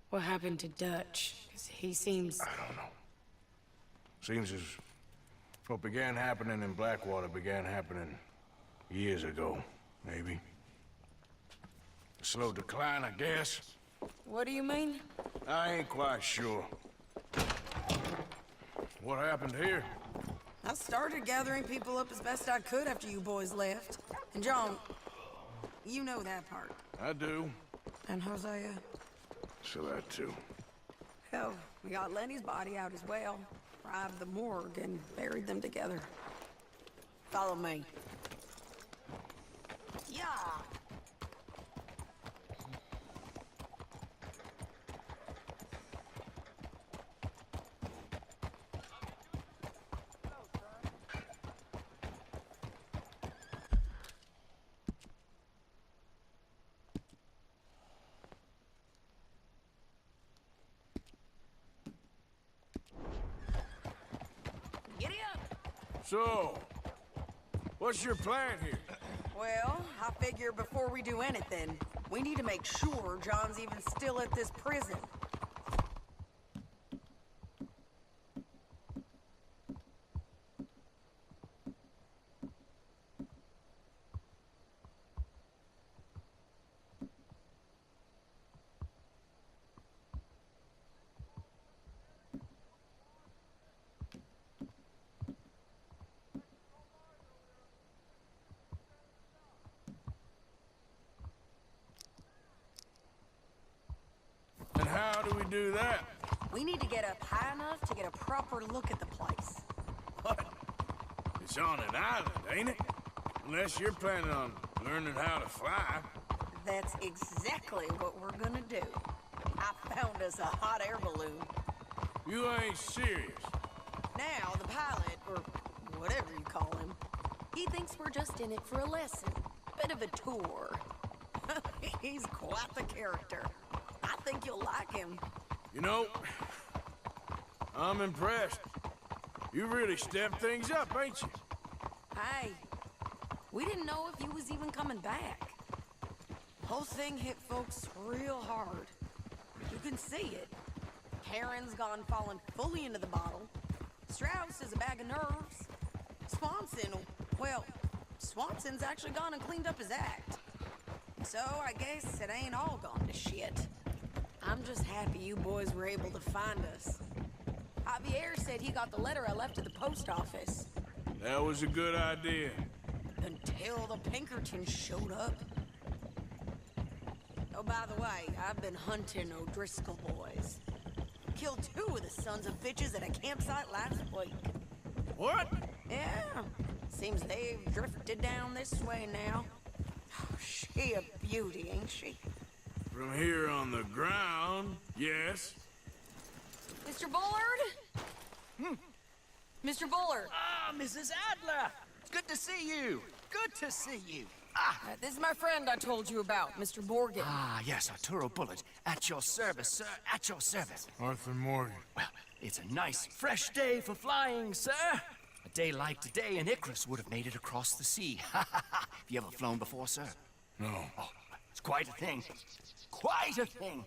What happened to Dutch? 'Cause he seems... I don't know. Seems as what began happening in Blackwater began happening years ago, maybe. A slow decline, I guess. What do you mean? I ain't quite sure. What happened here? I started gathering people up as best I could after you boys left. And John, you know that part. I do. And Hosea? So that too. Hell, we got Lenny's body out as well. Arrived the morgue and buried them together. Follow me. Yeah. Giddy up! So, what's your plan here? Well, I figure before we do anything, we need to make sure John's even still at this prison. And how do we do that? We need to get up high enough to get a proper look at the place. What? It's on an island, ain't it? Unless you're planning on learning how to fly. That's exactly what we're gonna do. I found us a hot air balloon. You ain't serious. Now, the pilot, or whatever you call him, he thinks we're just in it for a lesson. Bit of a tour. He's quite the character. I think you'll like him. You know, I'm impressed. You really stepped things up, ain't you? Hey, we didn't know if you was even coming back. Whole thing hit folks real hard. You can see it. Karen's gone falling fully into the bottle. Strauss is a bag of nerves. Swanson's actually gone and cleaned up his act. So I guess it ain't all gone to shit. I'm just happy you boys were able to find us. Javier said he got the letter I left at the post office. That was a good idea. Until the Pinkertons showed up. Oh, by the way, I've been hunting O'Driscoll boys. Killed 2 of the sons of bitches at a campsite last week. What? Yeah, seems they've drifted down this way now. Oh, she a beauty, ain't she? From here on the ground, yes. Mr. Bullard? Mr. Bullard. Ah, Mrs. Adler! It's good to see you. Good to see you. This is my friend I told you about, Mr. Morgan. Ah, yes, Arturo Bullard. At your service, sir. At your service. Arthur Morgan. Well, it's a nice, fresh day for flying, sir. A day like today, an Icarus would have made it across the sea. Have you ever flown before, sir? No. Oh, it's quite a thing. Quite a thing.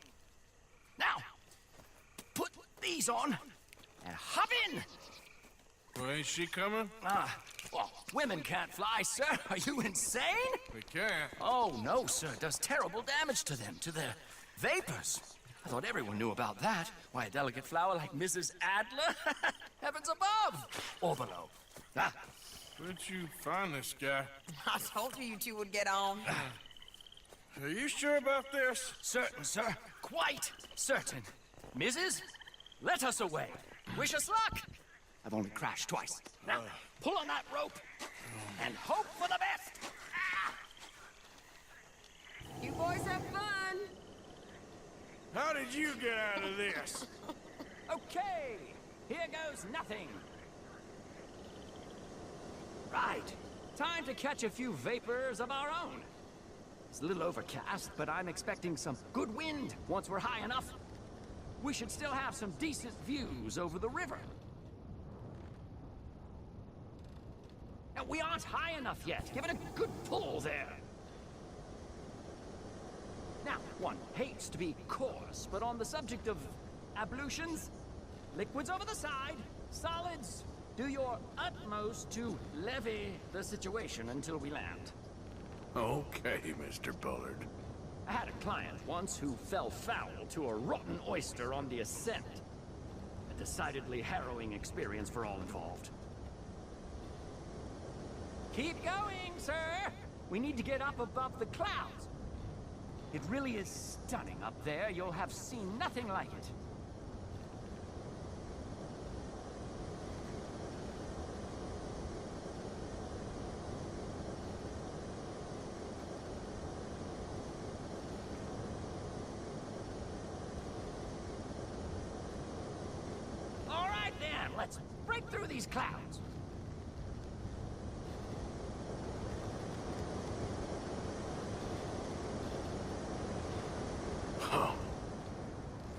Now, put these on and hop in. Well, ain't she coming? Well, women can't fly, sir. Are you insane? We can't. Oh, no, sir. It does terrible damage to them, to their vapors. I thought everyone knew about that. Why, a delicate flower like Mrs. Adler? Heavens above! Or below. Where'd you find this guy? I told you two would get on. Are you sure about this? Certain, sir. Quite certain. Mrs., let us away. Wish us luck. I've only crashed twice. Now, pull on that rope and hope for the best. You boys have fun. How did you get out of this? Okay, here goes nothing. Right, time to catch a few vapors of our own. It's a little overcast, but I'm expecting some good wind once we're high enough. We should still have some decent views over the river. Now, we aren't high enough yet. Give it a good pull there. Now, one hates to be coarse, but on the subject of ablutions, liquids over the side, solids, do your utmost to levy the situation until we land. Okay, Mr. Bullard. I had a client once who fell foul to a rotten oyster on the ascent. A decidedly harrowing experience for all involved. Keep going, sir! We need to get up above the clouds. It really is stunning up there. You'll have seen nothing like it. All right, then. Let's break through these clouds. Oh,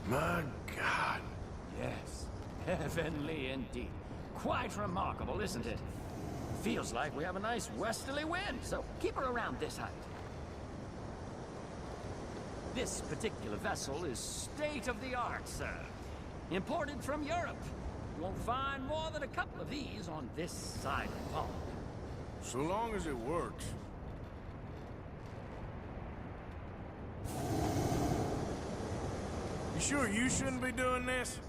my God. Yes, heavenly indeed. Quite remarkable, isn't it? Feels like we have a nice westerly wind, so keep her around this height. This particular vessel is state-of-the-art, sir. Imported from Europe. You won't find more than a couple of these on this side of the pond. So long as it works. You sure you shouldn't be doing this?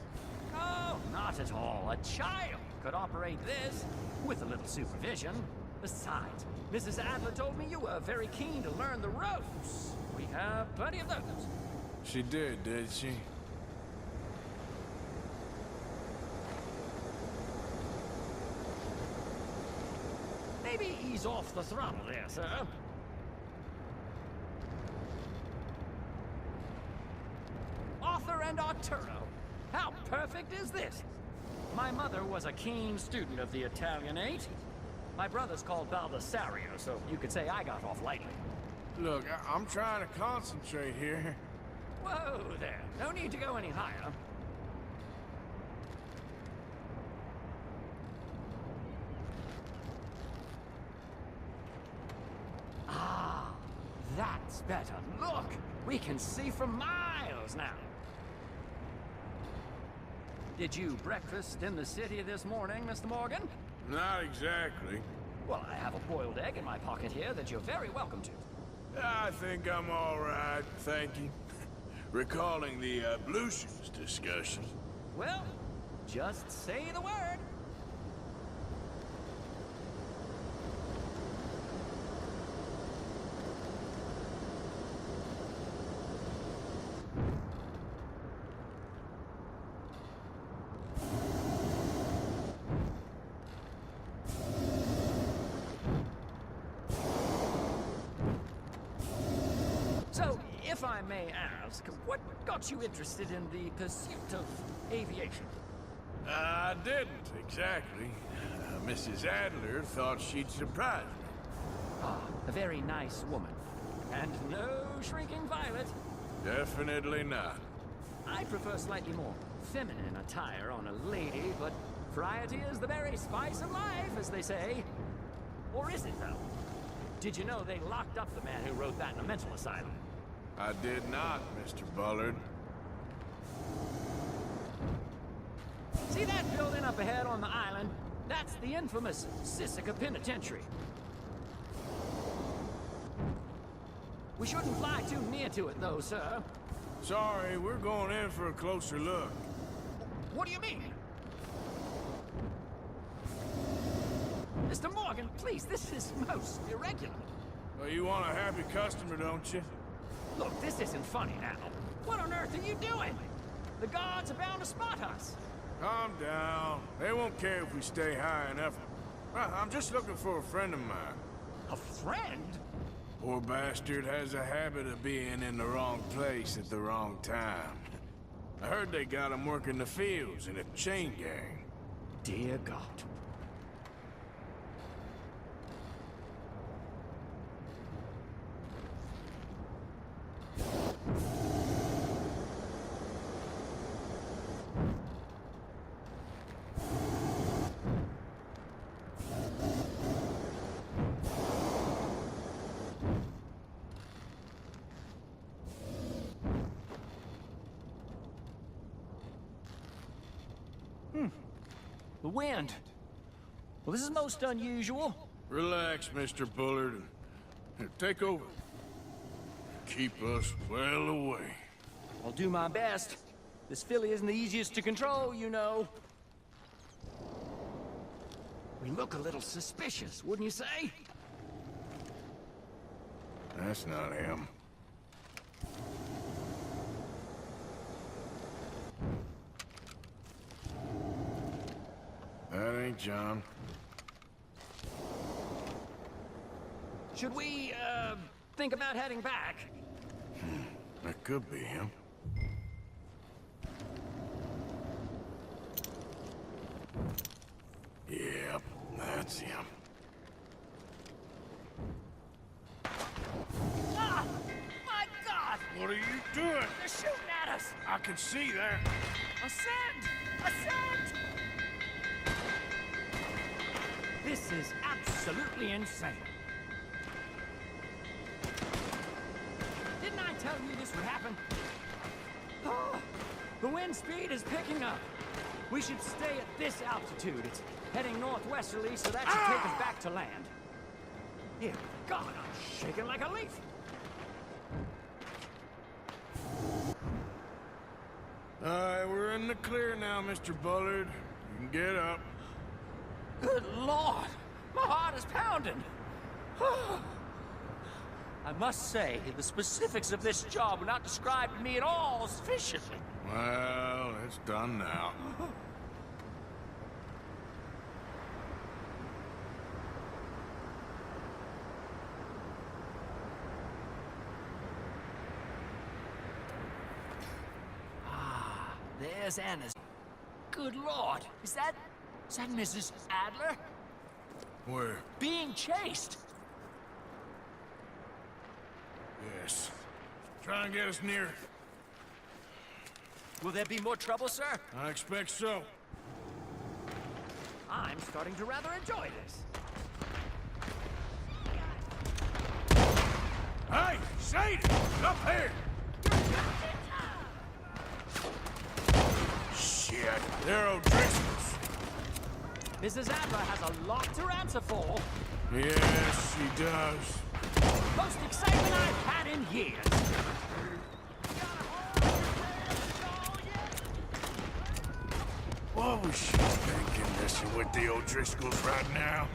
Oh, not at all. A child could operate this with a little supervision. Besides, Mrs. Adler told me you were very keen to learn the ropes. We have plenty of those. She did she? Maybe ease off the throttle there, sir. Arthur and Arturo. How perfect is this? My mother was a keen student of the Italianate. My brother's called Baldessario, so you could say I got off lightly. Look, I'm trying to concentrate here. Whoa there. No need to go any higher. Ah, that's better. Look, we can see for miles now. Did you breakfast in the city this morning, Mr. Morgan? Not exactly. Well, I have a boiled egg in my pocket here that you're very welcome to. I think I'm all right, thank you. Recalling the ablutions discussion. Well, just say the word. So, if I may ask, what got you interested in the pursuit of aviation? I didn't, exactly. Mrs. Adler thought she'd surprise me. Ah, a very nice woman. And no shrinking violet. Definitely not. I prefer slightly more feminine attire on a lady, but variety is the very spice of life, as they say. Or is it, though? Did you know they locked up the man who wrote that in a mental asylum? I did not, Mr. Bullard. See that building up ahead on the island? That's the infamous Sisika Penitentiary. We shouldn't fly too near to it, though, sir. Sorry, we're going in for a closer look. What do you mean? Mr. Morgan, please, this is most irregular. Well, you want a happy customer, don't you? Look, this isn't funny now. What on earth are you doing? The guards are bound to spot us. Calm down. They won't care if we stay high enough. I'm just looking for a friend of mine. A friend? Poor bastard has a habit of being in the wrong place at the wrong time. I heard they got him working the fields in a chain gang. Dear God. The wind. Well, this is most unusual. Relax, Mr. Bullard. Here, take over. Keep us well away. I'll do my best. This filly isn't the easiest to control, you know. We look a little suspicious, wouldn't you say? That's not him. That ain't John. Should we, think about heading back? That could be him. Yep, that's him. Ah! My God! What are you doing? They're shooting at us! I can see that. Ascend! Ascend! This is absolutely insane. Didn't I tell you this would happen? Oh, the wind speed is picking up. We should stay at this altitude. It's heading northwesterly, so that should take us back to land. Dear God, I'm shaking like a leaf. All right, we're in the clear now, Mr. Bullard. You can get up. Good Lord! My heart is pounding! I must say, the specifics of this job were not described to me at all sufficiently. Well, it's done now. There's Anna's. Good Lord! Is that Mrs. Adler? Where? Being chased! Yes. Try and get us near. Will there be more trouble, sir? I expect so. I'm starting to rather enjoy this. Hey, Sadie! Up here! Shit, they're O'Driscolls. Mrs. Adler has a lot to answer for. Yes, she does. Most excitement I've had in years. What was she thinking, messing with the O'Driscolls right now?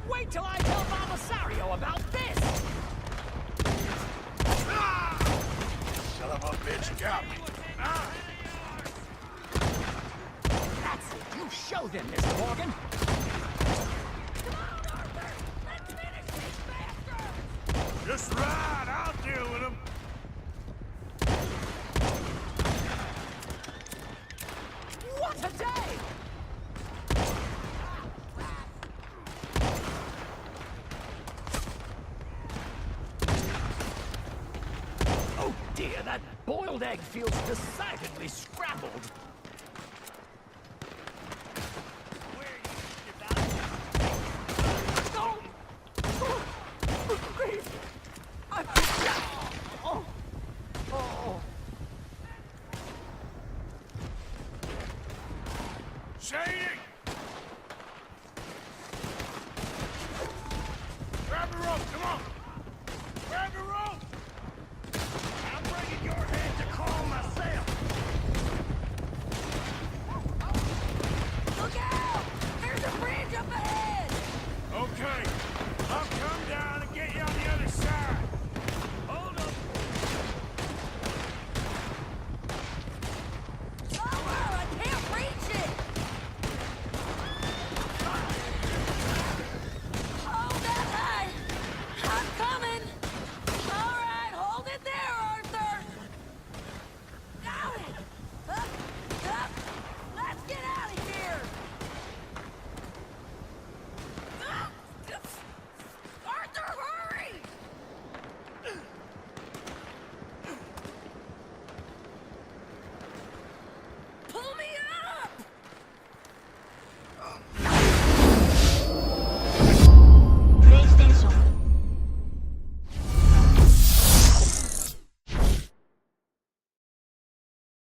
Wait till I tell Belisario about this! Son of a bitch got me. That's it. You show them, Mr. Morgan. Just right, I'll deal with him. What a day! Oh dear, that boiled egg feels decidedly scrambled.